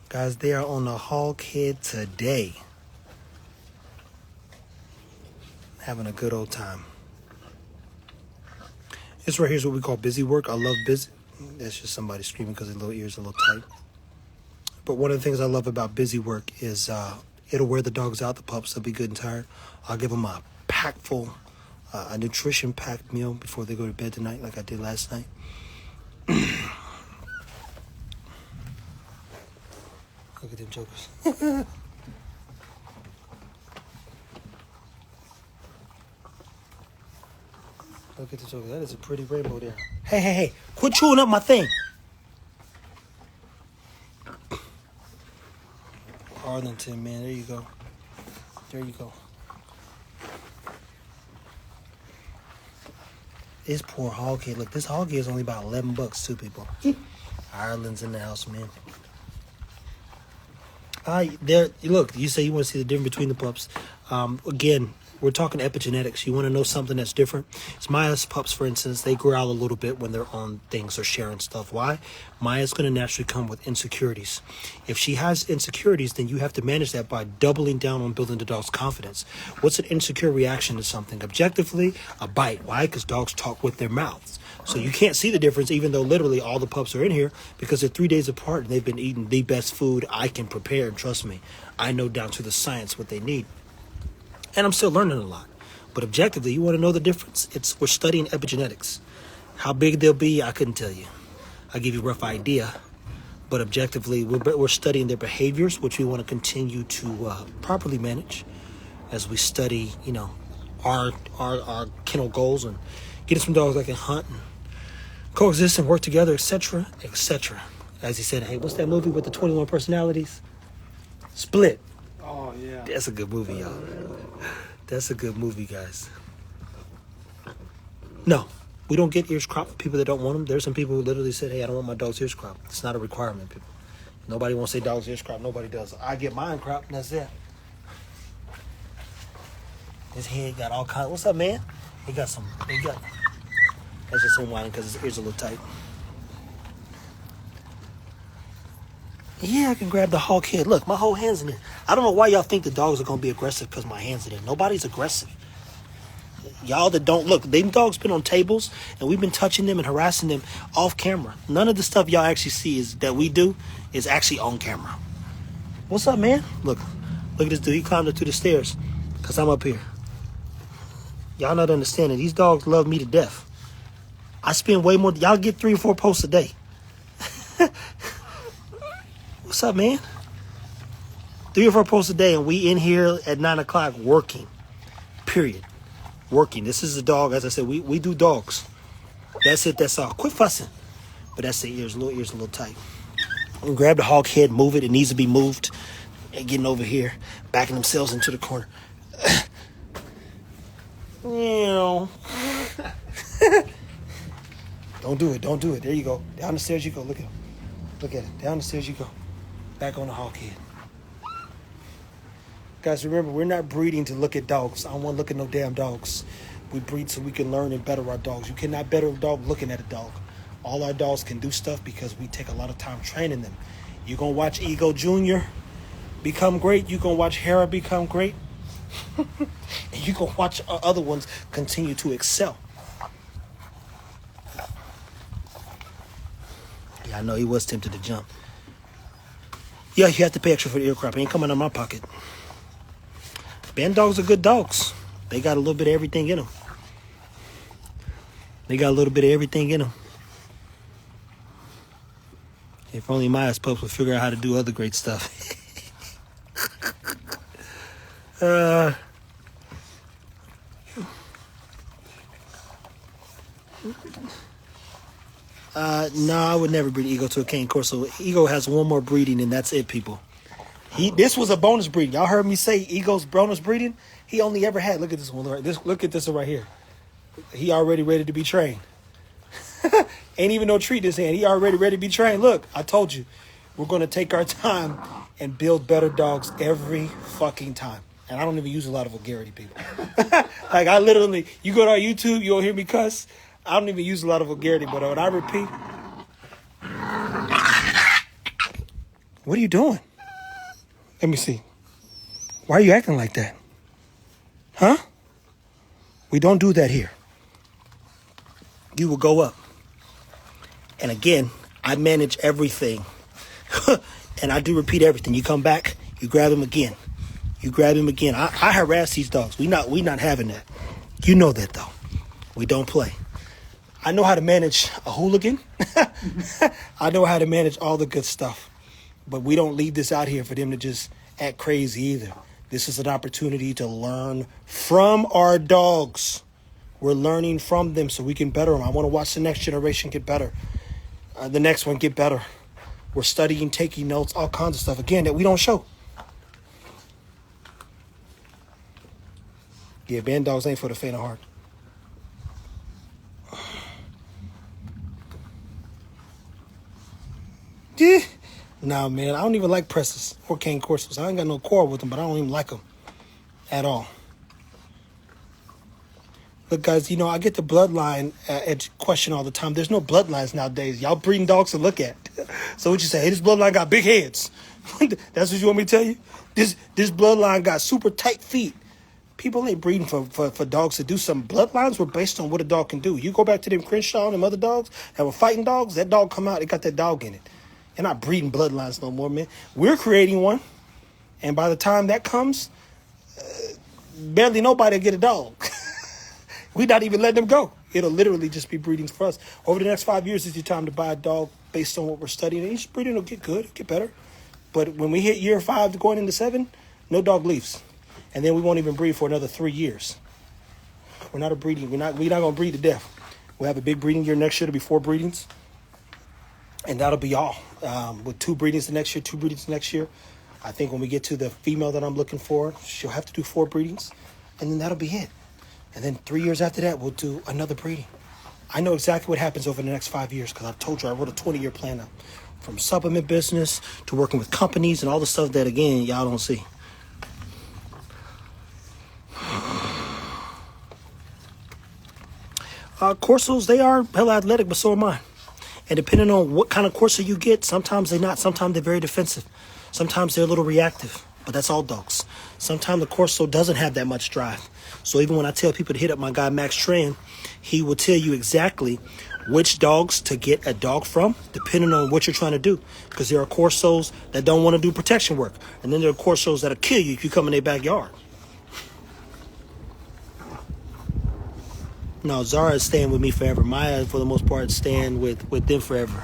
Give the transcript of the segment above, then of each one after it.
Guys, they are on the hog head today. Having a good old time. This right here is what we call busy work. I love busy. That's just somebody screaming because their little ears are a little tight. But one of the things I love about busy work is it'll wear the dogs out, the pups. They'll be good and tired. I'll give them a packful, a nutrition-packed meal before they go to bed tonight, like I did last night. Look at them jokers. Look at the joker. That is a pretty rainbow there. Hey. Quit chewing up my thing. Arlington, man. There you go. There you go. This poor hog head. Look, this hog head is only about $11 too, people. Ireland's in the house, man. Look, you say you want to see the difference between the pups. Again, we're talking epigenetics. You want to know something that's different? It's Maya's pups, for instance. They growl a little bit when they're on things or sharing stuff. Why? Maya's going to naturally come with insecurities. If she has insecurities, then you have to manage that by doubling down on building the dog's confidence. What's an insecure reaction to something? Objectively, a bite. Why? Because dogs talk with their mouths. So you can't see the difference, even though literally all the pups are in here, because they're 3 days apart and they've been eating the best food I can prepare. And trust me, I know down to the science what they need. And I'm still learning a lot. But objectively, you want to know the difference? We're studying epigenetics. How big they'll be, I couldn't tell you. I'll give you a rough idea. But objectively, we're studying their behaviors, which we want to continue to properly manage as we study, our kennel goals and getting some dogs that can hunt and coexist and work together, etc., etc. As he said, hey, what's that movie with the 21 personalities? Split. Oh, yeah. That's a good movie, y'all. That's a good movie, guys. No, we don't get ears cropped for people that don't want them. There's some people who literally said, hey, I don't want my dog's ears cropped. It's not a requirement, people. Nobody wants to say dog's ears cropped. Nobody does. I get mine cropped, and that's it. His head got all kinds. What's up, man? That's just him whining because his ears are a little tight. Yeah, I can grab the hog head. Look, my whole hand's in it. I don't know why y'all think the dogs are going to be aggressive because my hand's in it. Nobody's aggressive. Y'all that don't look, them dogs been on tables and we've been touching them and harassing them off camera. None of the stuff y'all actually see that we do is actually on camera. What's up, man? Look at this dude. He climbed up to the stairs because I'm up here. Y'all not understanding. These dogs love me to death. I spend way more. Y'all get 3 or 4 posts a day. What's up, man? 3 or 4 posts a day, and we in here at 9 o'clock working. Period. Working. This is a dog. As I said, we do dogs. That's it. That's all. Quit fussing. But that's the ears. Little ears a little tight. And grab the hog head, move it. It needs to be moved. And getting over here, backing themselves into the corner. Don't do it. Don't do it. There you go. Down the stairs you go. Look at him. Look at it. Down the stairs you go. Back on the hog head. Guys, remember, we're not breeding to look at dogs. I don't want to look at no damn dogs. We breed so we can learn and better our dogs. You cannot better a dog looking at a dog. All our dogs can do stuff because we take a lot of time training them. You're going to watch Ego Jr. become great. You're going to watch Hera become great. And you're going to watch other ones continue to excel. Yeah, I know he was tempted to jump. Yeah, you have to pay extra for the ear crop. It ain't coming out of my pocket. Band dogs are good dogs. They got a little bit of everything in them. If only Maya's pups would figure out how to do other great stuff. No, I would never breed Ego to a cane Corso. Ego has one more breeding, and that's it, people. This was a bonus breeding. Y'all heard me say Ego's bonus breeding? He only ever had, look at this one, look at this one right here. He already ready to be trained. Ain't even no treat in his hand. He already ready to be trained. Look, I told you, we're going to take our time and build better dogs every fucking time. And I don't even use a lot of vulgarity, people. Like, I literally, you go to our YouTube, you'll hear me cuss. I don't even use a lot of vulgarity, but when I repeat, What are you doing? Let me see. Why are you acting like that? Huh? We don't do that here. You will go up. And again, I manage everything. And I do repeat everything. You come back, you grab him again. You grab him again. I harass these dogs. We not having that. You know that though. We don't play. I know how to manage a hooligan. I know how to manage all the good stuff. But we don't leave this out here for them to just act crazy either. This is an opportunity to learn from our dogs. We're learning from them so we can better them. I want to watch the next generation get better. The next one get better. We're studying, taking notes, all kinds of stuff. Again, that we don't show. Yeah, band dogs ain't for the faint of heart. Yeah. Nah, man, I don't even like presses or cane corsos. I ain't got no quarrel with them, but I don't even like them at all. Look, guys, I get the bloodline question all the time. There's no bloodlines nowadays. Y'all breeding dogs to look at. So what you say? Hey, this bloodline got big heads. That's what you want me to tell you? This bloodline got super tight feet. People ain't breeding for dogs to do something. Bloodlines were based on what a dog can do. You go back to them Crenshaw and them other dogs that were fighting dogs, that dog come out, it got that dog in it. They're not breeding bloodlines no more, man. We're creating one. And by the time that comes, barely nobody will get a dog. We're not even letting them go. It'll literally just be breeding for us. Over the next 5 years is your time to buy a dog based on what we're studying. And each breeding will get good, get better. But when we hit year 5 going into 7, no dog leaves. And then we won't even breed for another 3 years. We're not breeding. We're not gonna breed to death. We'll have a big breeding year next year. There'll be 4 breedings. And that'll be all. With 2 breedings the next year, 2 breedings next year. I think when we get to the female that I'm looking for, she'll have to do 4 breedings. And then that'll be it. And then 3 years after that, we'll do another breeding. I know exactly what happens over the next 5 years because I told you I wrote a 20-year plan out. From supplement business to working with companies and all the stuff that, again, y'all don't see. Corsos, they are hella athletic, but so am I. And depending on what kind of Corso you get, sometimes they're not. Sometimes they're very defensive. Sometimes they're a little reactive. But that's all dogs. Sometimes the Corso doesn't have that much drive. So even when I tell people to hit up my guy, Max Tran, he will tell you exactly which dogs to get a dog from, depending on what you're trying to do. Because there are Corsos that don't want to do protection work. And then there are Corsos that'll kill you if you come in their backyard. No, Zara is staying with me forever. Maya, for the most part, is staying with them forever.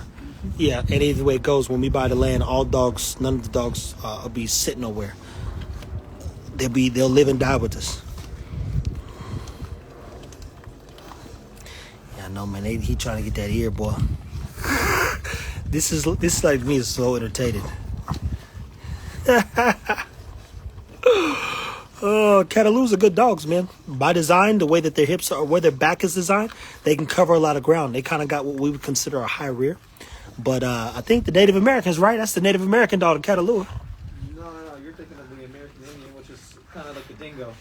Yeah, and either way it goes, when we buy the land, all dogs, none of the dogs will be sitting nowhere. They'll live and die with us. Yeah, I know, man. He trying to get that ear, boy. This is like me. Is so entertaining. Cataloo's are good dogs, man. By design, the way that their hips are, where their back is designed, they can cover a lot of ground. They kind of got what we would consider a high rear. But I think the Native Americans, right? That's the Native American dog, the Cataloo. No. You're thinking of the American Indian, which is kind of like the dingo.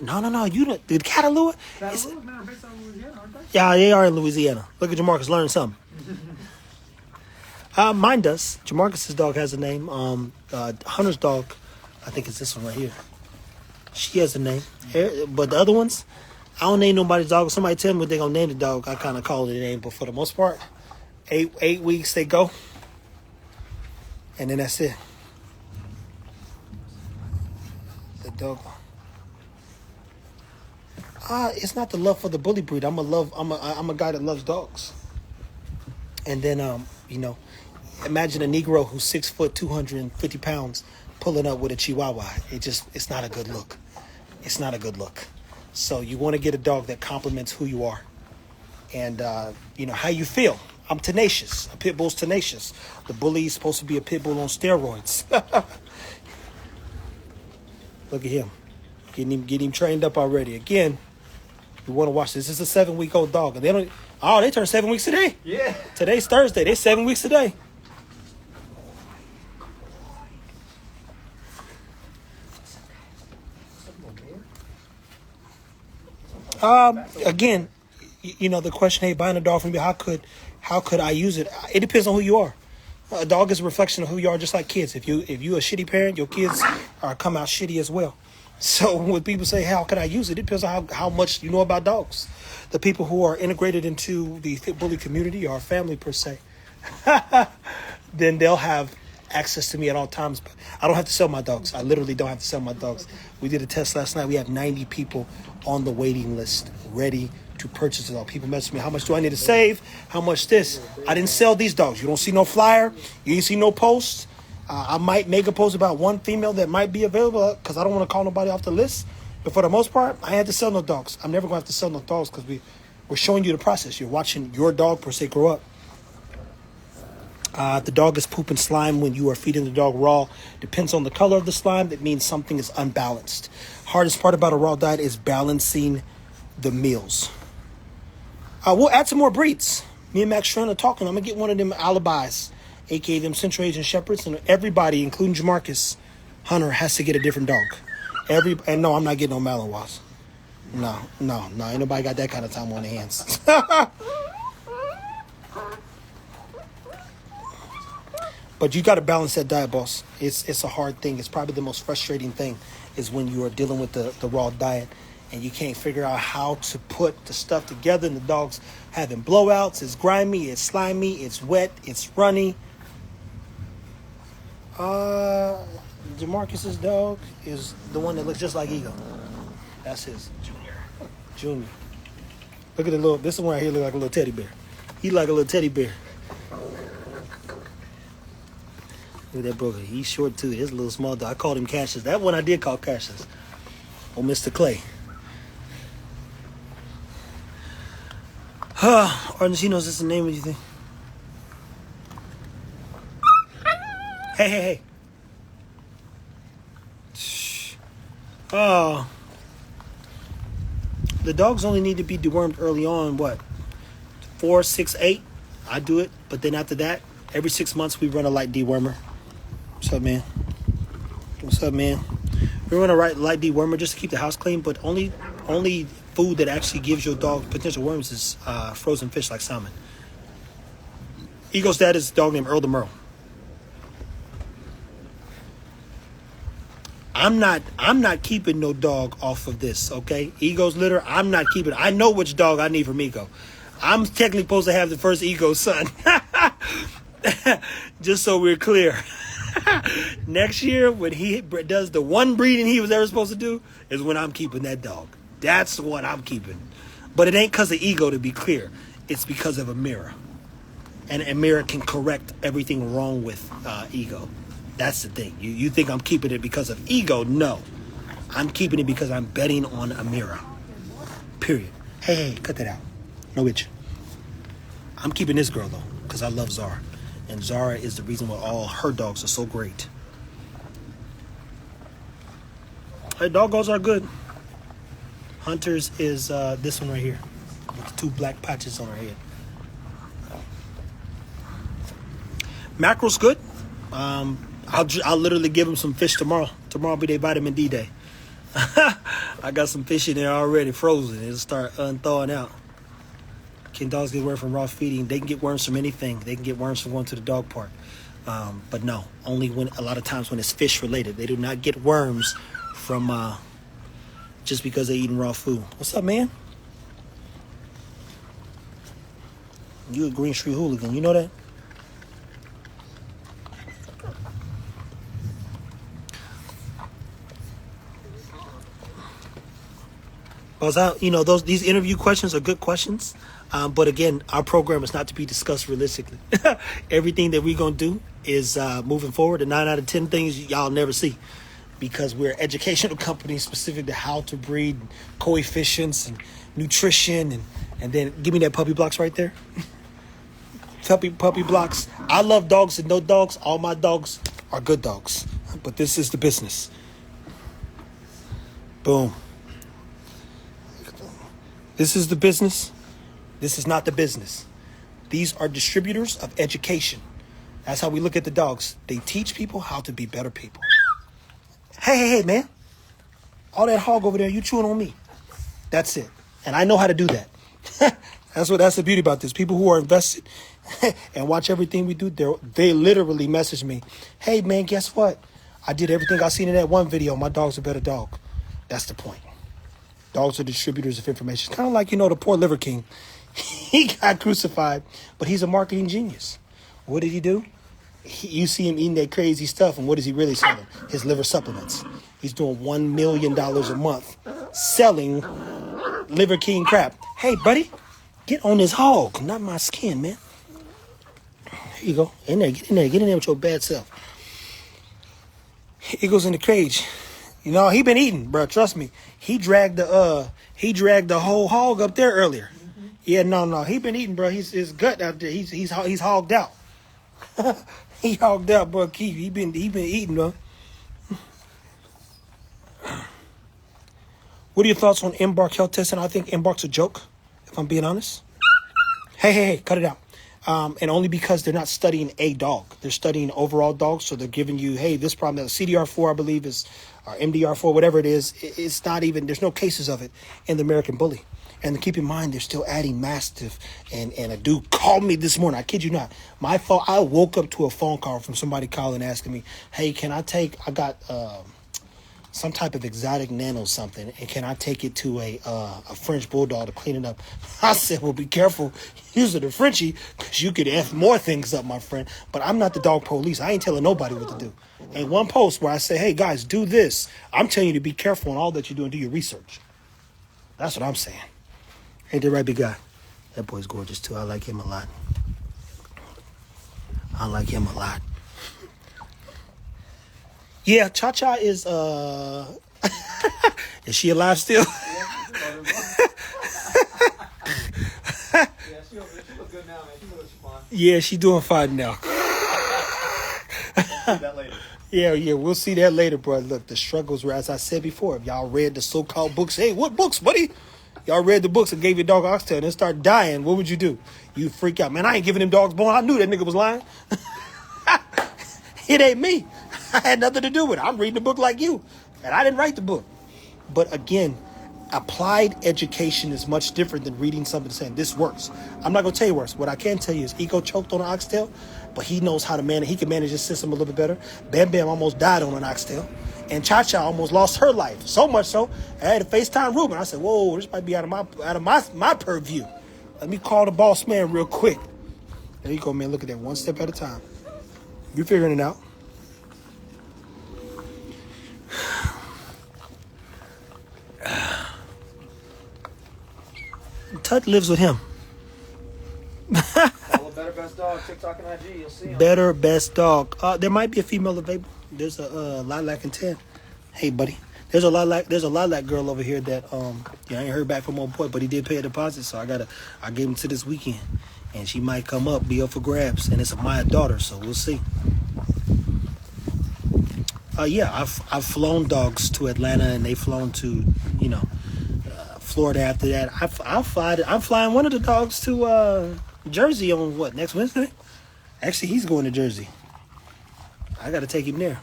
No. You know, the Cataloo. Cataloo, man, are based on Louisiana, aren't they? Yeah, they are in Louisiana. Look at Jamarcus, learn something. Mine does. Jamarcus's dog has a name. Hunter's dog, I think it's this one right here. She has a name. But the other ones, I don't name nobody's dog. If somebody tell me what they're going to name the dog, I kind of call it a name. But for the most part, eight weeks they go. And then that's it. The dog. It's not the love for the bully breed. I'm a guy that loves dogs. And then, imagine a Negro who's 6 foot, 250 pounds, pulling up with a Chihuahua. It's not a good look. It's not a good look. So you want to get a dog that complements who you are. And, how you feel. I'm tenacious. A pit bull's tenacious. The bully is supposed to be a pit bull on steroids. Look at him. Getting him trained up already. Again, you want to watch this. This is a 7-week-old dog. And they turn 7 weeks today. Yeah. Today's Thursday. They're 7 weeks today. Again, the question, hey, buying a dog from me, how could I use it? It depends on who you are. A dog is a reflection of who you are, just like kids. If you a shitty parent, your kids are come out shitty as well. So when people say, how can I use it? It depends on how much you know about dogs. The people who are integrated into the bully community or family per se, then they'll have access to me at all times. But I don't have to sell my dogs. I literally don't have to sell my dogs. We did a test last night. We have 90 people on the waiting list ready to purchase it all. People message me, how much do I need to save? How much this? I didn't sell these dogs. You don't see no flyer. You ain't see no post. I might make a post about one female that might be available because I don't want to call nobody off the list. But for the most part, I had to sell no dogs. I'm never going to have to sell no dogs because we're showing you the process. You're watching your dog per se grow up. The dog is pooping slime when you are feeding the dog raw. Depends on the color of the slime. That means something is unbalanced. Hardest part about a raw diet is balancing the meals. We'll add some more breeds. Me and Max Trent are talking. I'm going to get one of them alibis, a.k.a. them Central Asian Shepherds. And everybody, including Jamarcus Hunter, has to get a different dog. And no, I'm not getting no Malinois. No. Ain't nobody got that kind of time on their hands. But you got to balance that diet, boss. It's a hard thing. It's probably the most frustrating thing is when you are dealing with the raw diet and you can't figure out how to put the stuff together and the dog's having blowouts. It's grimy, it's slimy, it's wet, it's runny. Jamarcus's dog is the one that looks just like Ego. That's his. Junior. Look at this one right here look like a little teddy bear. He like a little teddy bear. Look at that brother. He's short too. He's a little small dog. I called him Cassius. That one I did call Cassius. Oh, Mr. Clay. Argentinos is the name of you think? Hey. Shh. Oh. The dogs only need to be dewormed early on, what? 4, 6, 8? I do it. But then after that, every 6 months we run a light dewormer. What's up, man? We run a light dewormer just to keep the house clean, but only food that actually gives your dog potential worms is frozen fish like salmon. Ego's dad is a dog named Earl the Merle. I'm not keeping no dog off of this, okay? Ego's litter, I'm not keeping. I know which dog I need from Ego. I'm technically supposed to have the first Ego son. Just so we're clear. Next year, when he does the one breeding he was ever supposed to do, is when I'm keeping that dog. That's what I'm keeping. But it ain't because of Ego, to be clear. It's because of Amira. And Amira can correct everything wrong with Ego. That's the thing. You think I'm keeping it because of Ego? No. I'm keeping it because I'm betting on Amira. Period. Hey, cut that out. No bitch. I'm keeping this girl, though, because I love Zara. And Zara is the reason why all her dogs are so great. Her doggos are good. Hunter's is this one right here. With the 2 black patches on her head. Mackerel's good. I'll literally give him some fish tomorrow. Tomorrow will be their vitamin D day. I got some fish in there already frozen. It'll start unthawing out. Can dogs get worms from raw feeding? They can get worms from anything. They can get worms from going to the dog park. But no, only when a lot of times when it's fish related. They do not get worms from just because they're eating raw food. What's up, man? You a Green Street hooligan. You know that? These interview questions are good questions. But again, our program is not to be discussed realistically. Everything that we're going to do is moving forward. And 9 out of 10 things y'all never see. Because we're an educational company specific to how to breed, coefficients, and nutrition. And then give me that puppy blocks right there. Puppy blocks. I love dogs and no dogs. All my dogs are good dogs. But this is the business. Boom. This is the business. This is not the business. These are distributors of education. That's how we look at the dogs. They teach people how to be better people. Hey, man. All that hog over there, you chewing on me. That's it. And I know how to do that. That's the beauty about this. People who are invested and watch everything we do. They literally message me, hey, man, guess what? I did everything I seen in that one video. My dog's a better dog. That's the point. Dogs are distributors of information. It's kind of like, the poor Liver King. He got crucified, but he's a marketing genius. What did he do? You see him eating that crazy stuff, and what is he really selling? His liver supplements. He's doing $1 million a month selling Liver King crap. Hey, buddy, get on this hog, not my skin, man. Here you go. In there, get in there with your bad self. He goes in the cage. He been eating, bro. Trust me. He dragged the whole hog up there earlier. Yeah, no. He been eating, bro. His gut out there. He's hogged out. He hogged out, bro. Keith. He been eating, bro. What are your thoughts on Embark health testing? I think Embark's a joke, if I'm being honest. Hey, cut it out. And only because they're not studying a dog. They're studying overall dogs. So they're giving you, hey, this problem, CDR4, I believe, is, or MDR4, whatever it is. It's not even, there's no cases of it in the American Bully. And keep in mind, they're still adding Mastiff. And a dude called me this morning. I kid you not. My phone, I woke up to a phone call from somebody calling asking me, hey, I got some type of exotic nano something, and can I take it to a French bulldog to clean it up? I said, well, be careful using the Frenchie, because you could F more things up, my friend. But I'm not the dog police. I ain't telling nobody what to do. And one post where I say, hey, guys, do this. I'm telling you to be careful in all that you do and do your research. That's what I'm saying. Ain't that right, big guy? That boy's gorgeous, too. I like him a lot. Yeah, Cha-Cha is, is she alive still? She looks good now, man. She looks fine. Yeah, she doing fine now. We'll see that later. Yeah, we'll see that later, bro. Look, the struggles were, as I said before, if y'all read the so-called books, hey, what books, buddy? Y'all read the books and gave your dog oxtail and then start dying, what would you do? You freak out. Man, I ain't giving them dogs bone. I knew that nigga was lying. It ain't me. I had nothing to do with it. I'm reading the book like you. And I didn't write the book. But again, applied education is much different than reading something saying this works. I'm not going to tell you works. What I can tell you is Eco choked on an oxtail, but he knows how to manage. He can manage his system a little bit better. Bam Bam almost died on an oxtail. And Cha-Cha almost lost her life. So much so, I had to FaceTime Ruben. I said, whoa, this might be out of my purview. Let me call the boss man real quick. There you go, man. Look at that. One step at a time. You're figuring it out. Tut lives with him. Follow Better Best Dog, TikTok and IG. You'll see him. Better Best Dog. There might be a female available. There's a lilac and tan. Hey, buddy. There's a lilac girl over here that I ain't heard back from old boy, but he did pay a deposit, so I gave him to this weekend, and she might come up, be up for grabs, and it's my daughter, so we'll see. Yeah, I've flown dogs to Atlanta, and they've flown to Florida after that. I'm flying one of the dogs to Jersey on next Wednesday? Actually, he's going to Jersey. I got to take him there.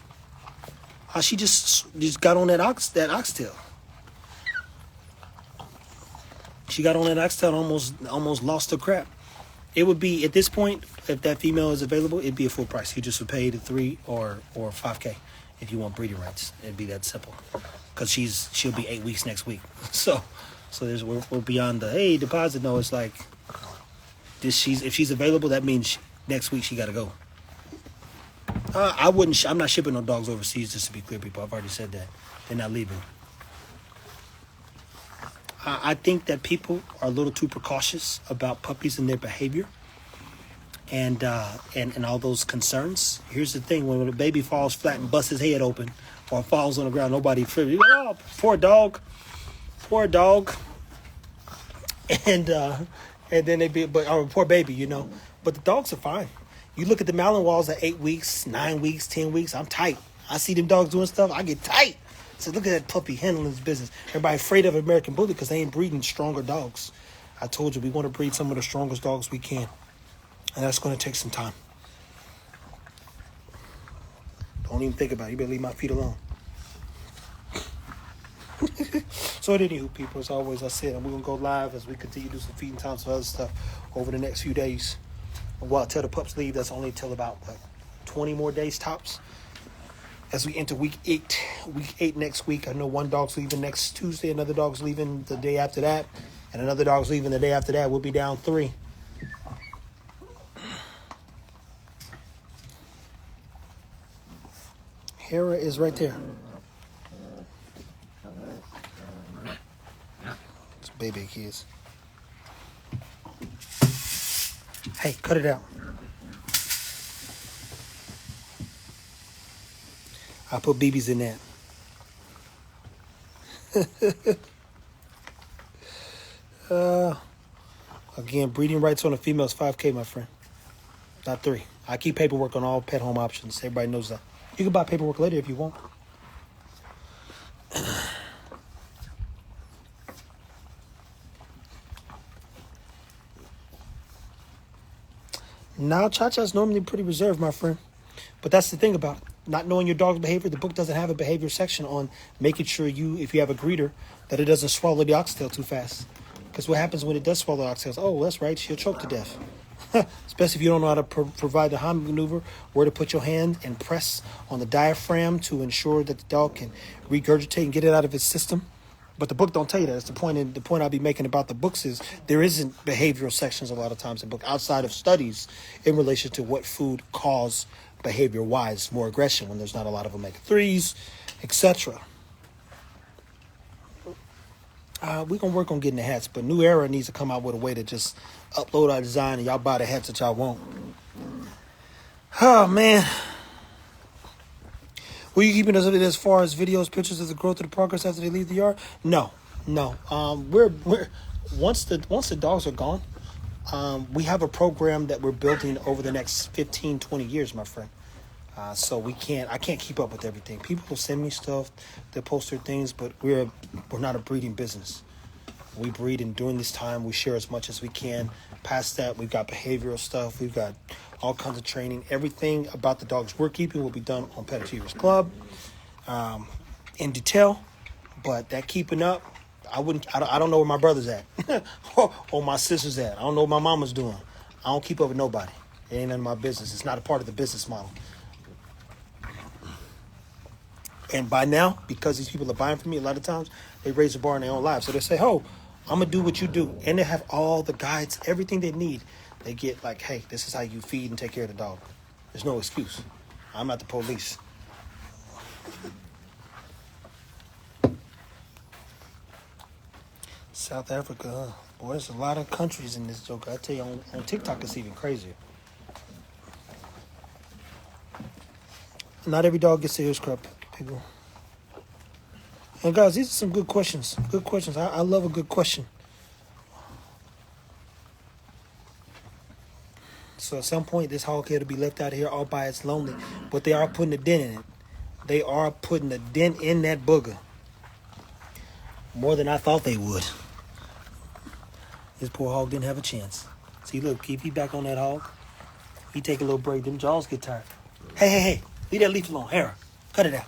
She just got on that oxtail. She got on that oxtail and almost lost her crap. It would be, at this point, if that female is available, it'd be a full price. You just would pay the $3 or $5K if you want breeding rights. It'd be that simple. Because she'll be 8 weeks next week. So we're beyond the deposit. No, it's like if she's available, that means next week she got to go. I'm not shipping no dogs overseas, just to be clear, people. I've already said that. They're not leaving. I think that people are a little too precautious about puppies and their behavior and all those concerns. Here's the thing. When a baby falls flat and busts his head open or falls on the ground, nobody feels, oh, poor dog. And then poor baby, But the dogs are fine. You look at the Malinois at 8 weeks, 9 weeks, 10 weeks, I'm tight. I see them dogs doing stuff, I get tight. So look at that puppy handling his business. Everybody afraid of American Bully because they ain't breeding stronger dogs. I told you, we want to breed some of the strongest dogs we can. And that's going to take some time. Don't even think about it. You better leave my feet alone. So anywho, people, as always, I said, we're going to go live as we continue to do some feeding times for other stuff over the next few days. Well, till the pups leave, that's only till about 20 more days tops. As we enter week 8 next week. I know one dog's leaving next Tuesday, another dog's leaving the day after that, and another dog's leaving the day after that. We'll be down 3. Hera is right there. It's baby kids. Hey, cut it out. I put BBs in that. Again, breeding rights on a female is $5K, my friend. Not 3. I keep paperwork on all pet home options. Everybody knows that. You can buy paperwork later if you want. Now, Cha-Cha's normally pretty reserved, my friend. But that's the thing about it. Not knowing your dog's behavior. The book doesn't have a behavior section on making sure if you have a greeter, that it doesn't swallow the oxtail too fast. Because what happens when it does swallow the oxtail? Oh, that's right, she'll choke to death. Especially if you don't know how to provide the Heimlich maneuver, where to put your hand and press on the diaphragm to ensure that the dog can regurgitate and get it out of its system. But the book don't tell you that. That's the point. And the point I'll be making about the books is there isn't behavioral sections a lot of times in the book outside of studies in relation to what food cause behavior-wise more aggression when there's not a lot of omega-3s, etc. We're going to work on getting the hats, but New Era needs to come out with a way to just upload our design and y'all buy the hats that y'all want. Oh, man. Will you keeping us updated as far as videos, pictures of the growth of the progress after they leave the yard? No. We're once the dogs are gone, we have a program that we're building over the next 15, 20 years, my friend. So I can't keep up with everything. People will send me stuff, they post their things, but we're not a breeding business. We breed, and during this time, we share as much as we can. Past that, we've got behavioral stuff. We've got all kinds of training. Everything about the dogs we're keeping will be done on Pet Achievers Club in detail. But that keeping up, I don't know where my brother's at or my sister's at. I don't know what my mama's doing. I don't keep up with nobody. It ain't none of my business. It's not a part of the business model. And by now, because these people are buying from me, a lot of times they raise the bar in their own lives. So they say, oh, I'm going to do what you do. And they have all the guides, everything they need. They get like, hey, this is how you feed and take care of the dog. There's no excuse. I'm not the police. South Africa, huh? Boy, there's a lot of countries in this joke. I tell you, on TikTok, it's even crazier. Not every dog gets their ears scrubbed, people. And guys, these are some good questions. Good questions. I love a good question. So at some point, this hog head will be left out here all by its lonely. But they are putting a dent in it. They are putting a dent in that booger. More than I thought they would. This poor hog didn't have a chance. See, look, if he back on that hog, he take a little break, them jaws get tired. Hey, leave that leaf alone. Hera, cut it out.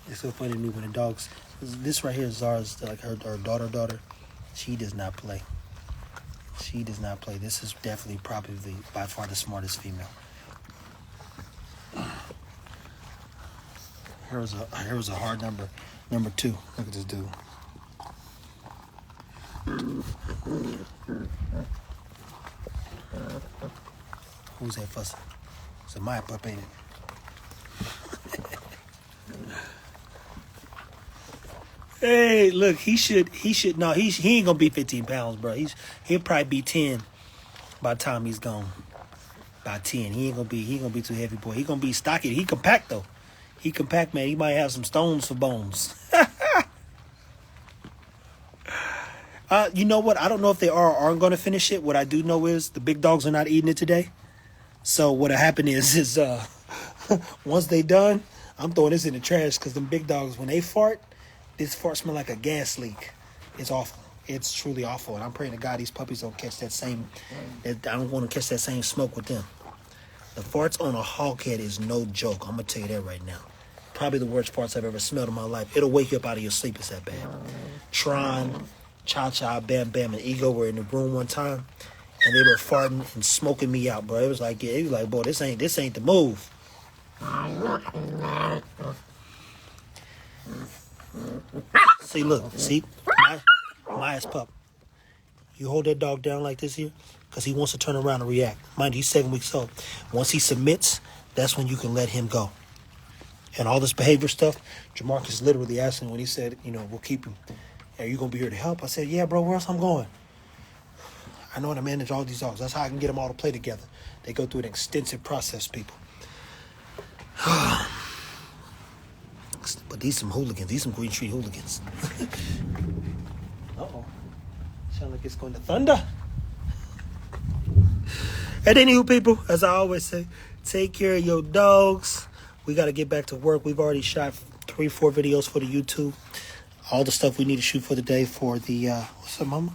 It's so funny to me when the dogs, this right here is Zara's, like her daughter. She does not play. She does not play. This is definitely probably by far the smartest female. Here was a hard number 2. Look at this dude. Who's that fussing? It's a Maya pup, ain't it? Hey, look, he ain't gonna be 15 pounds, bro. He'll probably be 10 by the time he's gone. By 10. He ain't gonna be too heavy, boy. He gonna be stocky. He compact though. He compact, man. He might have some stones for bones. You know what? I don't know if they are or aren't going to finish it. What I do know is the big dogs are not eating it today. So what'll happen is once they done, I'm throwing this in the trash because them big dogs, when they fart, this fart smell like a gas leak. It's awful. It's truly awful. And I'm praying to God these puppies don't catch that same, I don't want to catch that same smoke with them. The farts on a hog head is no joke. I'm going to tell you that right now. Probably the worst farts I've ever smelled in my life. It'll wake you up out of your sleep. It's that bad. Tron, Cha-Cha, Bam Bam, and Ego were in the room one time, and they were farting and smoking me out, bro. It was like, yeah, it was like, boy, this ain't the move. See, look, see, Maya's pup. You hold that dog down like this here, because he wants to turn around and react. Mind you, he's 7 weeks old. Once he submits, that's when you can let him go. And all this behavior stuff, Jamarcus literally asked me when he said, we'll keep him. Are you going to be here to help? I said, yeah, bro, where else I'm going? I know how to manage all these dogs. That's how I can get them all to play together. They go through an extensive process, people. But these some hooligans. These some Green Street hooligans. Uh-oh. Sound like it's going to thunder. And anywho, people, as I always say, take care of your dogs. We got to get back to work. We've already shot 3-4 videos for the YouTube. All the stuff we need to shoot for the day for the, what's up, mama?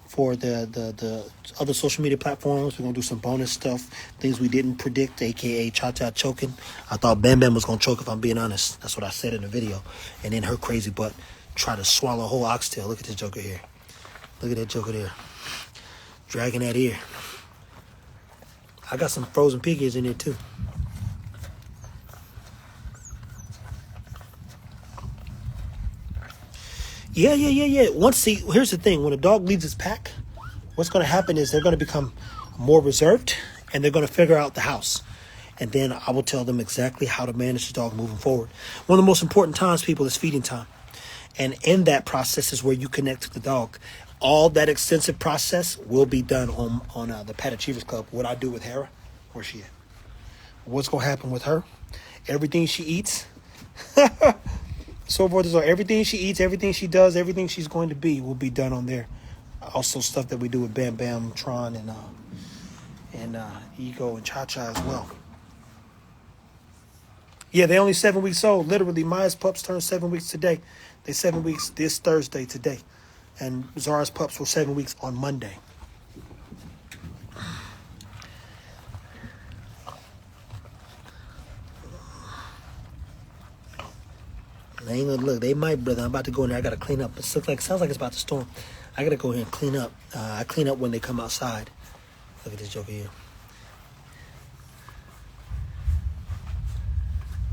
For the other social media platforms. We're going to do some bonus stuff. Things we didn't predict, a.k.a. Cha-Cha choking. I thought Bam Bam was going to choke, if I'm being honest. That's what I said in the video. And then her crazy butt tried to swallow a whole oxtail. Look at this joker here. Look at that joker there. Dragging that ear. I got some frozen pig ears in there, too. Yeah. Here's the thing. When a dog leaves his pack, what's going to happen is they're going to become more reserved, and they're going to figure out the house. And then I will tell them exactly how to manage the dog moving forward. One of the most important times, people, is feeding time. And in that process is where you connect to the dog. All that extensive process will be done on the Pet Achievers Club. What I do with Hera, where's she at? What's going to happen with her? Everything she eats. So forth and so on. Everything she eats, everything she does, everything she's going to be will be done on there. Also stuff that we do with Bam Bam, Tron, and Ego and Cha-Cha as well. Yeah, they only 7 weeks old. Literally, Maya's pups turned 7 weeks today. They're 7 weeks this Thursday today. And Zara's pups were 7 weeks on Monday. They ain't gonna look. They might, brother. I'm about to go in there. I gotta clean up. Sounds like it's about to storm. I gotta go here and clean up. I clean up when they come outside. Look at this joker here.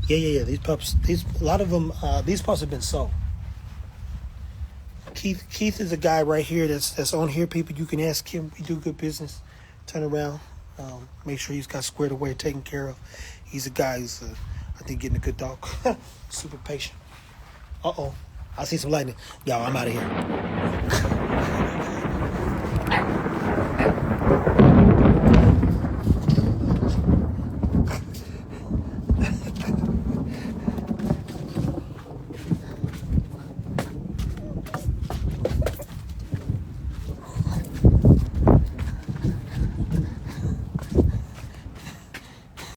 Yeah. These pups. A lot of them. These pups have been sold. Keith is a guy right here that's on here. People, you can ask him. We do good business. Turn around. Make sure he's got squared away, taken care of. He's a guy who's, I think, getting a good dog. Super patient. Uh-oh. I see some lightning. Y'all, I'm out of here.